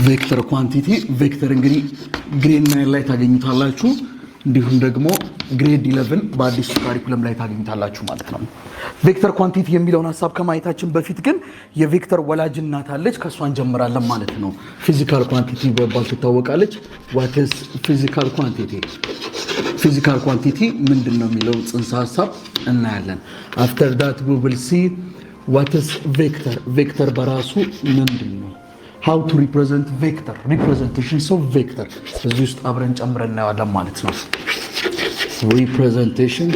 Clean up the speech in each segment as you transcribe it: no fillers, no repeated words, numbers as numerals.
ቬክተር ኳንቲቲ ቬክተር እንግዲህ ግሬድ 9 ላይ ታገኙታላችሁ እንዲሁም ደግሞ ግሬድ 11 በአዲስ ካሪኩለም ላይ ታገኙታላችሁ ማለት ነው። ቬክተር ኳንቲቲ የሚለውን ሐሳብ ከማየታችን በፊት ግን የቬክተር ወላጅ እናት አለች ከሷን ጀምራለን ማለት ነው። ፊዚካል ኳንቲቲ በመባል ትታወቃለች። what is physical quantity? ፊዚካል ኳንቲቲ ምንድነው የሚለው ጽንሰ ሐሳብ እናያለን። after that we will see what is vector. vector በራሱ ምንድነው? how to represent vector, representations of vector እዚህ ውስጥ አብረን ጨምረን እናያለን ማለት ነው። representation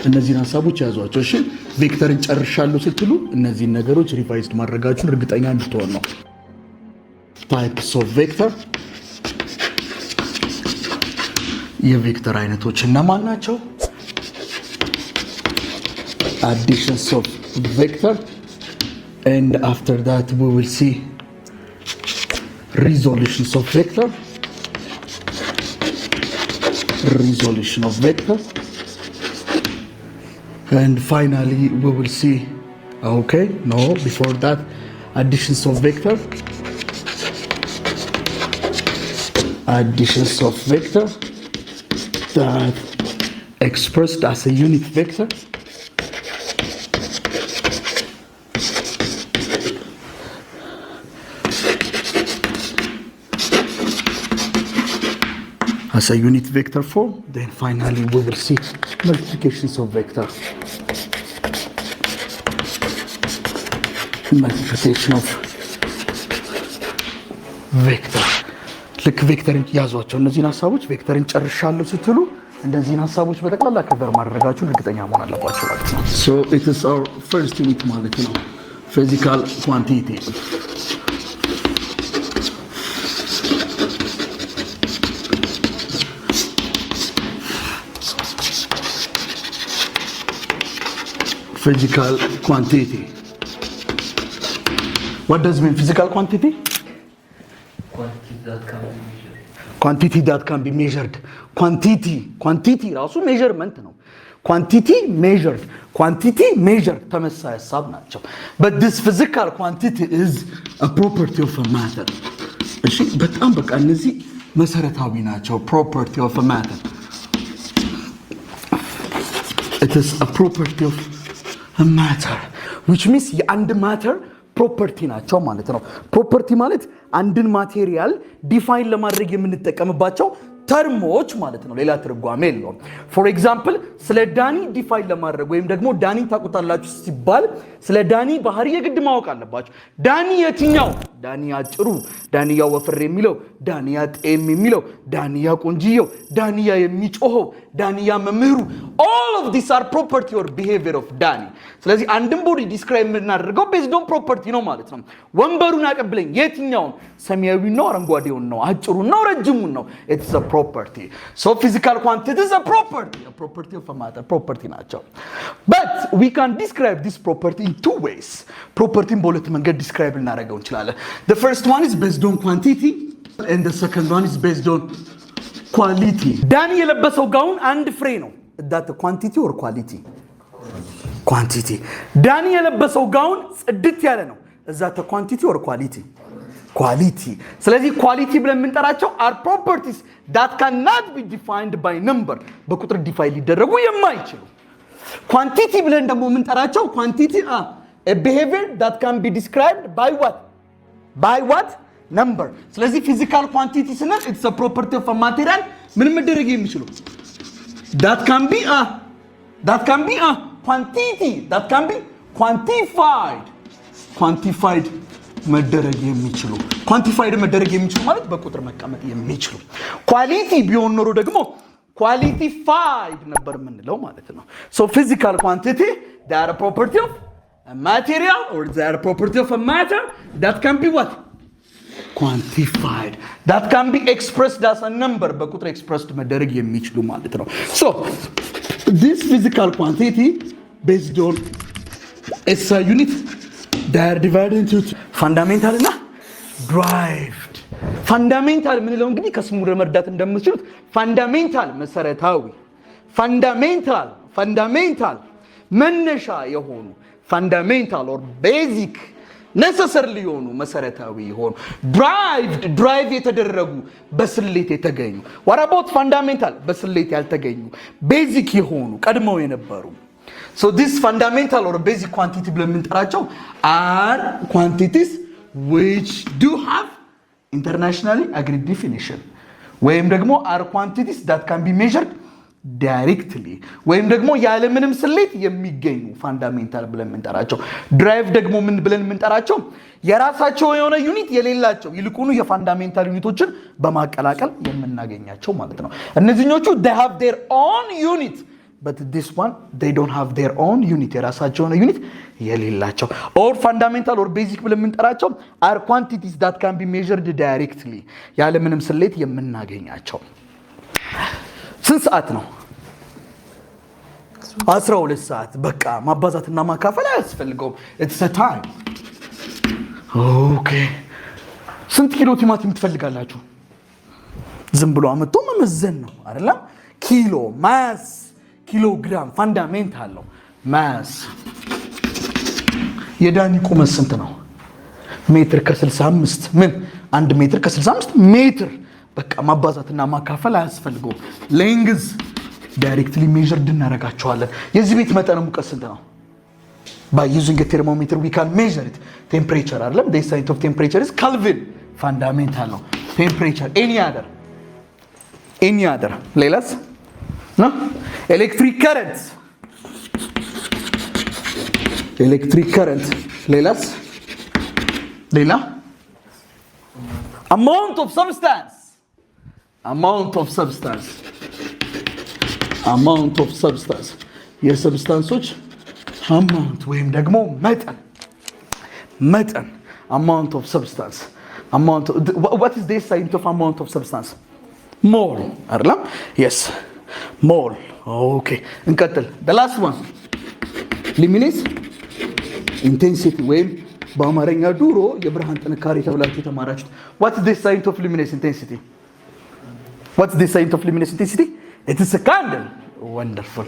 እነዚህን ሐሳቦች ያዟቸው። እሺ ቬክተርን ጨርሻለሁ ስትሉ እነዚህን ነገሮች ሪቫይዝድ ማድረጋችሁን እርግጠኛ እንድትሆኑ ነው። types of vector የቬክተር አይነቶች እነማን ናቸው? additions of vector and after that we will see resolutions of vector, resolution of vector, and finally we will see before that additions of vector, additions of vector that expressed as a unit vector, as a unit vector form. Then finally we will see multiplications of vector, multiplication of vector. ልክ ቬክተርን ያዟቸው እነዚህን ሐሳቦች ቬክተርን ጨርሻለሁ ስትሉ እንደዚህን ሐሳቦች በጠቅላላ ከበር ማድረጋችሁን እርግጠኛ መሆን አለባችሁ ማለት ነው። so it is our first unit ማለት ነው physical quantity. physical quantity. What does mean physical quantity? Quantity that can be measured. Quantity ራሱ measurement ነው። quantity measured, quantity measured ተመሳሳይ ሐሳብ ናቸው። but this physical quantity is a property of a matter. እሺ በጣም በቃ እነዚህ መሰረታዊ ናቸው። property of a matter. It is a property of a matter which means የአንድ matter ፕሮፐርቲ ናቸው ማለት ነው። ፕሮፐርቲ ማለት አንድን ማቴሪያል ዲፋይን ለማድረግ የምንጠቀምባቸው ተርሞች ማለት ነው። ሌላ ትርጓሜ የለውም። ፎር ኤግዛምፕል ስለ ዳኒ ዲፋይን ለማድረግ ወይም ደግሞ ዳኒ ታውቁታላችሁ ሲባል ስለ ዳኒ ባህሪ የግድ ማወቅ አለባችሁ። ዳኒ የትኛው? ዳኒያ አጭሩ፣ ዳኒያ ወፍር የሚለው፣ ዳኒያ ጤም የሚለው፣ ዳኒያ ቆንጂየው፣ ዳኒያ የሚጮኸው፣ ዳኒያ መምህሩ all of these are property or behavior of ዳኒ። ስለዚህ አንድን ቦዲ ዲስክራይብ የምናደርገው ቤዝድ ኦን ፕሮፐርቲ ነው ማለት ነው። ወንበሩን አቀብለኝ የትኛውን? ሰማያዊው ነው አረንጓዴውን ነው አጭሩን ነው ረጅሙን ነው? it's a property. So physical quantity is a property of a matter. property ናቸው. but we can describe this property in two ways. ፕሮፐርቲን በሁለት መንገድ ዲስክራይብ ልናደርገው እንችላለን. the first one is based on quantity and the second one is based on quality. ዳኒ የለበሰው ጋውን አንድ ፍሬ ነው። that quantity or quality? quantity. ዳኒ የለበሰው ጋውን ጽድት ያለ ነው። that quantity or quality? quality. ስለዚህ ኳሊቲ ብለን የምንጠራቸው are properties that cannot be defined by number. በቁጥር ዲፋይን ሊደረጉ የማይችሉ። ኳንቲቲ ብለን ደግሞ የምንጠራቸው quantity are a behavior that can be described by what? by what? number. ስለዚህ physical quantity ስንል it's a property of a material ምን መደረግ የሚችሉ that can be a quantity that can be quantified መደረግ የሚችሉ ኳንቲፋይድ መደረግ የሚችሉ ማለት በቁጥር መቀመጥ የሚችሉ። ኳሊቲ ቢሆን ኖሮ ደግሞ ኳሊቲፋይድ ነበር የምንለው ማለት ነው። so physical quantity they are a property of a material or they are a property of a matter that can be what? quantified, that can be expressed as a number በቁጥር expressed መደረግ የሚችሉ ማለት ነው። so this physical quantity based on SI unit they are divided into fundamental እና derived. fundamental ምንለው እንግዲህ ከስሙ ለመርዳት እንደምትችሉት fundamental መሰረታዊ፣ fundamental መነሻ የሆኑ fundamental or basic necessarily የሆኑ መሰረታዊ የሆኑ drive የተደረጉ በስሌት የተገኙ what about fundamental በስሌት ያልተገኙ basic የሆኑ ቀድመው የነበሩ so this fundamental or basic quantity ብለን የምንጠራቸው are quantities which do have internationally agreed definition ወይም ደግሞ are quantities that can be measured directly ወይም ደግሞ ያለ ምንም ስሌት የሚገኙ ፋንዳሜንታል ብለን የምንጠራቸው ድራይቭ ደግሞ ምን ብለን የምንጠራቸው የራሳቸው የሆነ ዩኒት የሌላቸው ይልቁኑ የፋንዳሜንታል ዩኒቶችን በማቀላቀል የምናገኛቸው ማለት ነው እነዚህኞቹ they have their own unit but this one they don't have their own unit የራሳቸው የሆነ ዩኒት የሌላቸው or fundamental or basic ብለን የምንጠራቸው are quantities that can be measured directly ያለ ምንም ስሌት የምናገኛቸው ስንት ሰዓት ነው 12 ሰዓት በቃ ማባዛትና ማካፈል አያስፈልገውም it's a time okay ስንት ኪሎ ቲማቲም ትፈልጋላችሁ ዝም ብሎ አመጣ መመዘን ነው አይደል ኪሎ ማስ ኪሎግራም ፋንዳሜንታል ነው ማስ የዳኒ ቁመት ስንት ነው ሜትር ከ65 ምን 1 ሜትር ከ65 ሜትር በቃ ማባዛትና ማካፈል አያስፈልገውም ሌንግዝ ዳይሬክትሊ ሜዠርድ እናረጋቸዋለን የዚህ ቤት መጠን ሙቀት ስንት ነው by using a thermometer we can measure it temperature አይደለም the unit of temperature is Kelvin fundamental ነው temperature any other ሌላስ no electric current ሌላስ ሌላ amount of substance የሰብስታንሶች amount ወይም ደግሞ መጠን amount of substance what is the unit of amount of substance mole አይደለም yes mole okay እንቀጥል the last one luminous intensity ወይም በአማርኛ ዱሮ የብርሃን ጥንካሬ ተብላችሁ ተማራችሁት what is the unit of luminous intensity what's the unit of luminous intensity it is a candle wonderful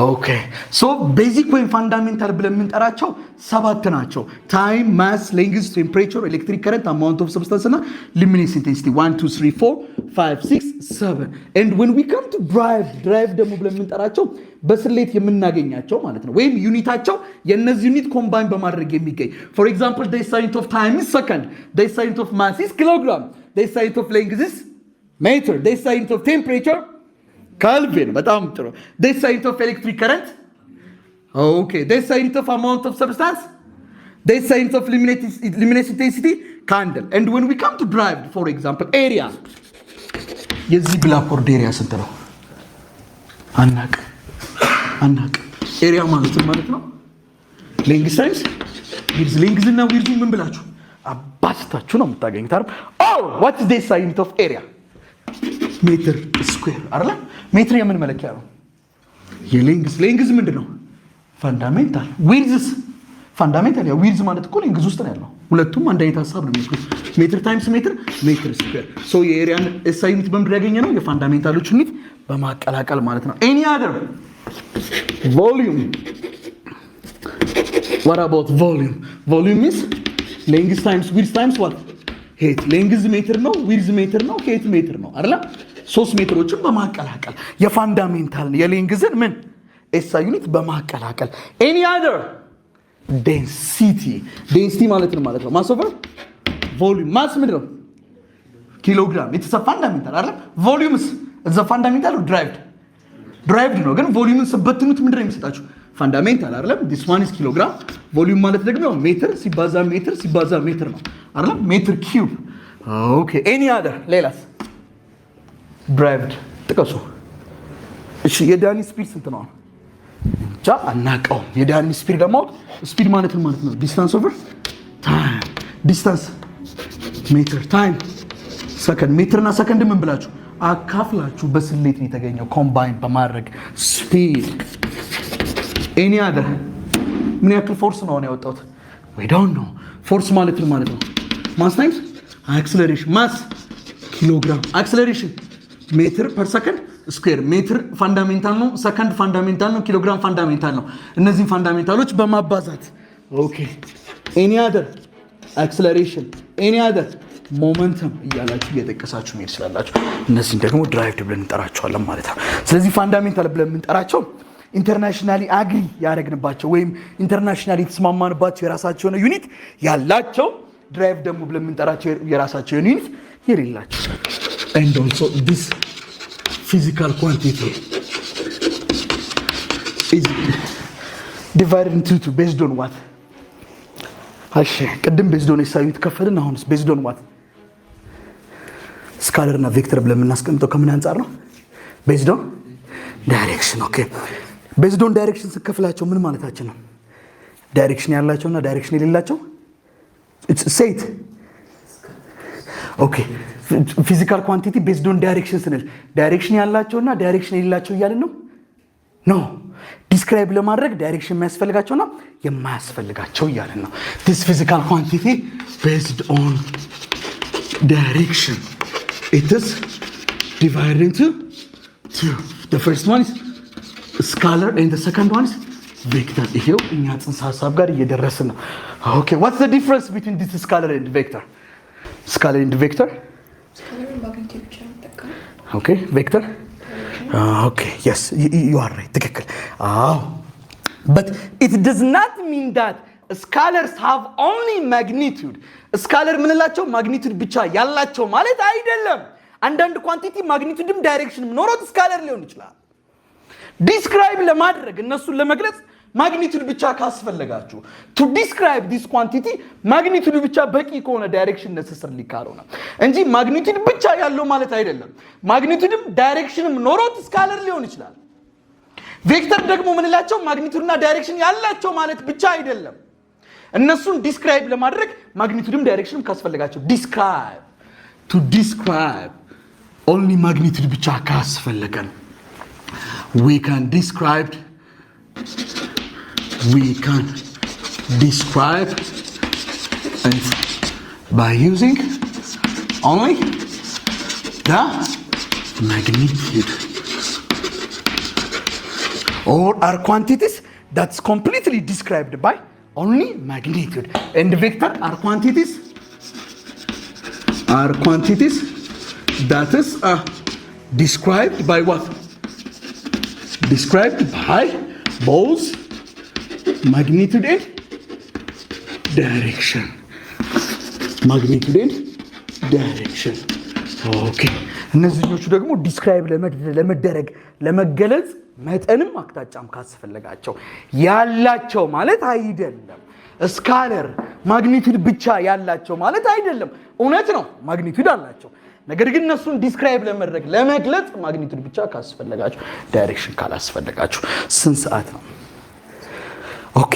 okay so basic ወይም fundamental ብለን የምንጠራቸው ሰባት ናቸው time mass length temperature electric current amount of substance እና luminous intensity 1 2 3 4 5 6 7 and when we come to drive ደግሞ ብለን የምንጠራቸው በስሌት የምናገኛቸው ማለት ነው ወይም ዩኒታቸው የነዚህ ዩኒት ኮምባይን በማድረግ የሚገኝ for example the unit of time is second the unit of mass is kilogram the unit of length is meter the unit of temperature Kelvin በጣም ጥሩ the unit of electric current okay the unit of amount of substance the unit of luminous intensity candle and when we come to drive for example area የዚህ ብላክቦርድ ኤሪያ ስንት ነው አናቅ ኤሪያ ማለት ነው ሌንግዝ ታይምስ ዊድዝ ሌንግዝ እና ዊድዝ ምን ብላችሁ አባስታችሁ ነው የምታገኙት አይደል oh what is the unit of area ሜትር ስኩዌር አይደል ሜትር የምን መለኪያ ነው የሌንግዝ ምንድነው ፋንዳሜንታል ዊድዝ ፋንዳሜንታል ያ ዊድዝ ማለት እኮ ሌንግዝ ውስጥ ነው ያለው ሁለቱም አንድ አይነት ሐሳብ ነው የሚስኩት ሜትር ታይምስ ሜትር ስኩዌር ሶ የኤሪያን ዩኒት በምድር ያገኘ ነው የፋንዳሜንታሎች ዩኒት በማቀላቀል ማለት ነው any other volume what about volume is length times width times what height length ሜትር ነው width ሜትር ነው height ሜትር ነው አይደል ሶስት ሜትሮችን በማቀላቀል የፋንዳሜንታል የሌንግዝን ምን ኤስአይ ዩኒት በማቀላቀል any other density ማለት ነው mass over volume mass ምንድነው ኪሎግራም it's a fundamental አይደል volumes it's a fundamental or derived ነው ግን volumeን ስበትኑት ምንድነው የሚሰጣችሁ fundamental አይደል this one is kilogram volume ማለት ደግሞ ሜትር ሲባዛ ሜትር ነው አይደል ሜትር ኪዩብ okay any other ሌላስ derived ጥቀሱ እሺ የዳኒ ስፒድ ስንት ነው ቻ አናቀው የዳኒ ስፒድ ደግሞ ስፒድ ማለት ነው ዲስታንስ ኦቨር ታይም ዲስታንስ ሜትር ታይም ሰከንድ ሜትርና ሰከንድ ምን ብላችሁ አካፍላችሁ በስሌት ነው የተገኘው ኮምባይን በማድረግ ስፒድ any other ምን ያክል ፎርስ ነው ያወጣው we don't know ፎርስ ማለት ነው ማስ ታይምስ አክሰለሬሽን ማስ ኪሎግራም አክሰለሬሽን ሜትር ፐር ሰከንድ ስኩዌር ሜትር ፋንዳሜንታል ነው ሰከንድ ፋንዳሜንታል ነው ኪሎግራም ፋንዳሜንታል ነው እነዚህ ፋንዳሜንታሎች በማባዛት ኦኬ any other acceleration, any other momentum እያላችሁ እየጠቀሳችሁ መሄድ ስላላችሁ እነዚህን ደግሞ ድራይቭድ ብለን እንጠራቸዋለን ማለት ነው። ስለዚህ ፋንዳሜንታል ብለን የምንጠራቸው ኢንተርናሽናሊ አግሪ ያደረግንባቸው ወይም ኢንተርናሽናሊ የተስማማንባቸው የራሳቸው የሆነ ዩኒት ያላቸው፣ ድራይቭ ደግሞ ብለን የምንጠራቸው የራሳቸው የሆነ ዩኒት የሌላቸው። and also this physical quantity is divided into two based on what? እሺ ቅድም based on የሳዩት ከፈልን። አሁንስ based on what? ስካለር እና ቬክተር ብለን የምናስቀምጠው ከምን አንፃር ነው? based on direction። ኦኬ based on direction ስከፍላቸው ምን ማለታችን ነው? ዳይሬክሽን ያላቸውና ዳይሬክሽን የሌላቸው it's set። ኦኬ ፊዚካል ኳንቲቲ based on direction ስንል ዳይሬክሽን ያላቸውና ዳይሬክሽን የሌላቸው እያልን ነው? ኖ ዲስክራይብ ለማድረግ ዳይሬክሽን የሚያስፈልጋቸውና የማያስፈልጋቸው እያልን ነው። this physical quantity based on direction, it is divided into two. The first one is scalar and the second one is vector. ይሄው እኛ ጽንሰ ሐሳብ ጋር እየደረስን ነው። okay what's the difference between this scalar and vector? scalar and vector, scalar magnitude ብቻ ነው። okay vector, okay yes you are right ትክክል። but it does not mean that scalars have only magnitude. scalar ምንላቸው ማግኒቱድ ብቻ ያላቸው ማለት አይደለም። አንዳንድ ኳንቲቲ ማግኒቱድም ዳይሬክሽንም ኖሮት ስካለር ሊሆን ይችላል። ዲስክራይብ ለማድረግ እነሱን ለመግለጽ ማግኒቱድ ብቻ ካስፈለጋችሁ to describe this quantity ማግኒቱድ ብቻ በቂ ከሆነ ዳይሬክሽን necessarily ካልሆነ እንጂ ማግኒቱድ ብቻ ያለው ማለት አይደለም። ማግኒቱድም ዳይሬክሽንም ኖሮት ስካለር ሊሆን ይችላል። ቬክተር ደግሞ ምንላቸው ማግኒቱድና ዳይሬክሽን ያላቸው ማለት ብቻ አይደለም። እነሱን ዲስክራይብ ለማድረግ ማግኒቱድም ዳይሬክሽንም ካስፈለጋቸው to describe only magnitude ብቻ ካስፈለገን we can describe and by using only the magnitude or are quantities that's completely described by only magnitude, and vector are quantities that is described by what? Described by both magnitude and direction. Magnitude and direction. Okay. እነዚህኞቹ ደግሞ ዲስክራይብ ለመደረግ ለመገለጽ መጠንም አቅጣጫም ካስፈለጋቸው ያላቸው ማለት አይደለም። ስካለር ማግኒቱድ ብቻ ያላቸው ማለት አይደለም። እውነት ነው ማግኒቱድ አላቸው። ነገር ግን እነሱን ዲስክራይብ ለማድረግ ለመግለጽ ማግኒቱድ ብቻ ካስፈለጋቸው ዳይሬክሽን ካላስፈለጋቸው ስንት ሰዓት ነው? ኦኬ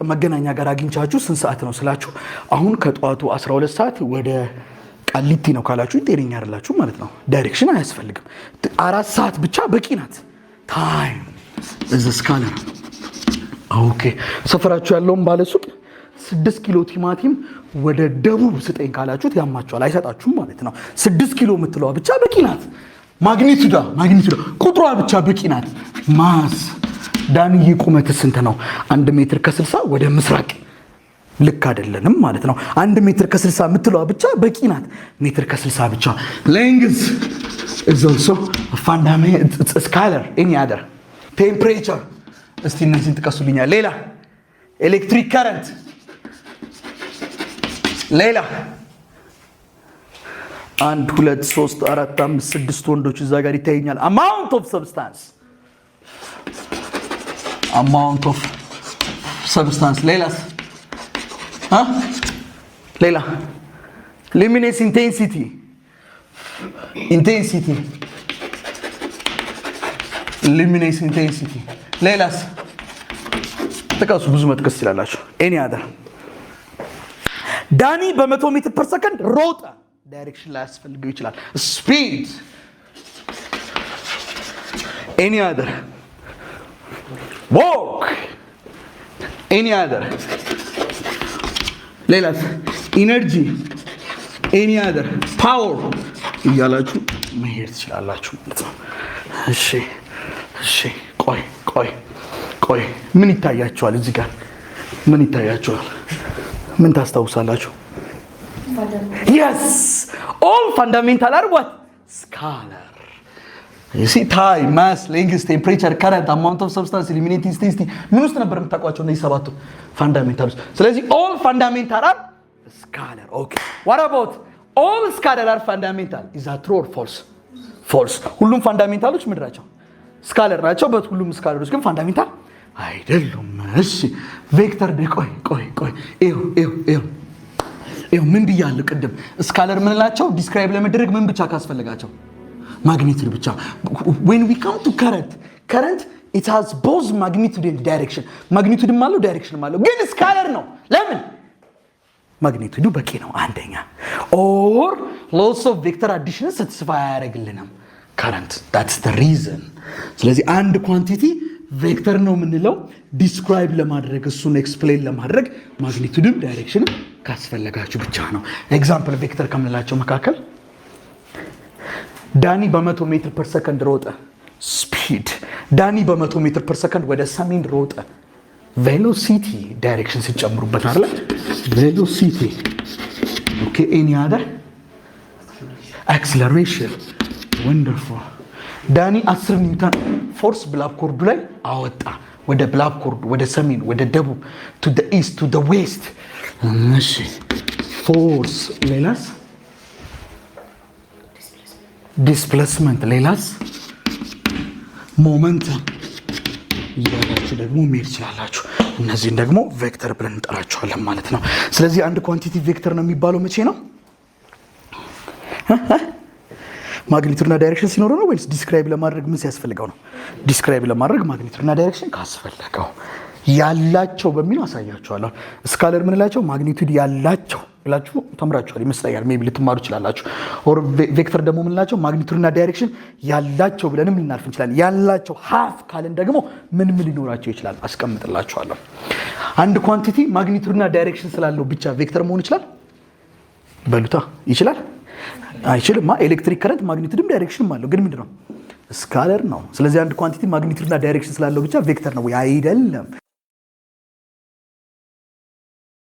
መገናኛ ጋር አግኝቻችሁ ስንት ሰዓት ነው ስላችሁ አሁን ከጧቱ 12 ሰዓት ወደ ቃሊቲ ነው ካላችሁ ጤነኛ አይደላችሁ ማለት ነው። ዳይሬክሽን አያስፈልግም። 4 ሰዓት ብቻ በቂ ናት። ታይም is a scalar። ኦኬ ሰፈራችሁ ያለውን ባለሱቅ 6 ኪሎ ቲማቲም ወደ ደቡብ ስጠኝ ካላችሁት ያማችኋል፣ አይሰጣችሁም ማለት ነው። 6 ኪሎ የምትለዋ ብቻ በቂ ናት። ማግኒቱዳ ቁጥሯ ብቻ በቂ ናት። ማስ ዳንዬ ቁመት ስንት ነው? 1 ሜትር ከ60 ወደ ምስራቅ ልክ አይደለንም ማለት ነው። 1 ሜትር ከ60 የምትለዋ ብቻ በቂ ናት። ሜትር ከ60 ብቻ። length is also a fundamental scalar. any other? temperature እስቲ እነዚህን ጥቀሱልኛል። ሌላ ኤሌክትሪክ ከረንት፣ ሌላ 1 2 3 4 5 6 ወንዶች እዛ ጋር ይታየኛል። amount of substance ሌላስ ሌላ luminous intensity luminous intensity ሌላስ ተቀሱ ብዙ መጥቀስ ይችላልላችሁ። any other? ዳኒ በ100 ሜትር ፐር ሰከንድ ሮጠ። ዳይሬክሽን ላይ ያስፈልገው ይችላል። speed any other? walk any other? ሌላስ ኢነርጂ any other? power እያላችሁ መሄድ ትችላላችሁ ማለት ነው። እሺ ቆይ ምን ይታያችኋል? እዚህ ጋር ምን ይታያችኋል? ምን ታስታውሳላችሁ? yes all fundamental are what scalar. you see time, mass, length, temperature, current, amount of substance, illuminating intensity ምን ውስጥ ነበር የምታውቋቸው እነዚህ ሰባቱ ፋንዳሜንታልስ? ስለዚህ all fundamental are scalar. okay, what about all scalar are fundamental? is that true or false? false. ሁሉም ፋንዳሜንታሎች ምንድናቸው? ስካለር ናቸው። ሁሉም ስካለሮች ግን ፋንዳሜንታል አይደሉም። እሺ ቬክተር ቆይ ይኸው ምን ብያለሁ ቅድም? ስካለር ምንላቸው? ዲስክራይብ ለመደረግ ምን ብቻ ካስፈልጋቸው? ማግኒቱድ ብቻ። when we come to current it has both magnitude and direction. ማግኒቱድም አለው ዳይሬክሽንም አለው፣ ግን ስካለር ነው። ለምን? ማግኒቱዱ በቂ ነው አንደኛ። or lots of vector addition satisfy አያደርግልንም current. that's the reason. ስለዚህ አንድ ኳንቲቲ ቬክተር ነው የምንለው ዲስክራይብ ለማድረግ እሱን ኤክስፕሌን ለማድረግ ማግኒቱድም ዳይሬክሽንም ካስፈለጋችሁ ብቻ ነው። ኤግዛምፕል ቬክተር ከምንላቸው መካከል ዳኒ በ100 ሜትር ፐር ሰከንድ ሮጠ። ስፒድ ዳኒ በ100 ሜትር ፐር ሰከንድ ወደ ሰሜን ሮጠ። ቬሎሲቲ ዳይሬክሽን ሲጨምሩበት አይደል? ቬሎሲቲ ኦኬ። ኤኒ አደር አክሰለሬሽን ወንደርፉል። ዳኒ 10 ኒውተን ፎርስ ብላክቦርዱ ላይ አወጣ። ወደ ብላክቦርዱ፣ ወደ ሰሜን፣ ወደ ደቡብ፣ ቱ ዘ ኢስት፣ ቱ ዘ ዌስት። እሺ ፎርስ ሌላስ? ዲስፕሌስመንት ሌላስ? ሞመንተም እያላችሁ ደግሞ መሄድ ይችላላችሁ። እነዚህን ደግሞ ቬክተር ብለን እንጠራቸዋለን ማለት ነው። ስለዚህ አንድ ኳንቲቲ ቬክተር ነው የሚባለው መቼ ነው? ማግኒቱድና ዳይሬክሽን ሲኖረው ነው ወይስ ዲስክራይብ ለማድረግ ምን ሲያስፈልገው ነው? ዲስክራይብ ለማድረግ ማግኒቱድና ዳይሬክሽን ካስፈለገው ያላቸው በሚለው አሳያችኋለሁ። ስካለር ምንላቸው? ማግኒቱድ ያላቸው ብላችሁ ተምራችኋል ይመስለኛል። ሜቢ ልትማሩ ይችላላችሁ። ኦር ቬክተር ደግሞ ምንላቸው? ማግኒቱድና ዳይሬክሽን ያላቸው ብለንም ልናልፍ እንችላለን። ያላቸው ሃፍ ካለን ደግሞ ምን ሊኖራቸው ይችላል? አስቀምጥላችኋለሁ። አንድ ኳንቲቲ ማግኒቱድና ዳይሬክሽን ስላለው ብቻ ቬክተር መሆን ይችላል? በሉታ ይችላል? አይችልም። ኤሌክትሪክ ከረንት ማግኒቱድም ዳይሬክሽንም አለው፣ ግን ምንድነው? ስካለር ነው። ስለዚህ አንድ ኳንቲቲ ማግኒቱድና ዳይሬክሽን ስላለው ብቻ ቬክተር ነው ወይ? አይደለም።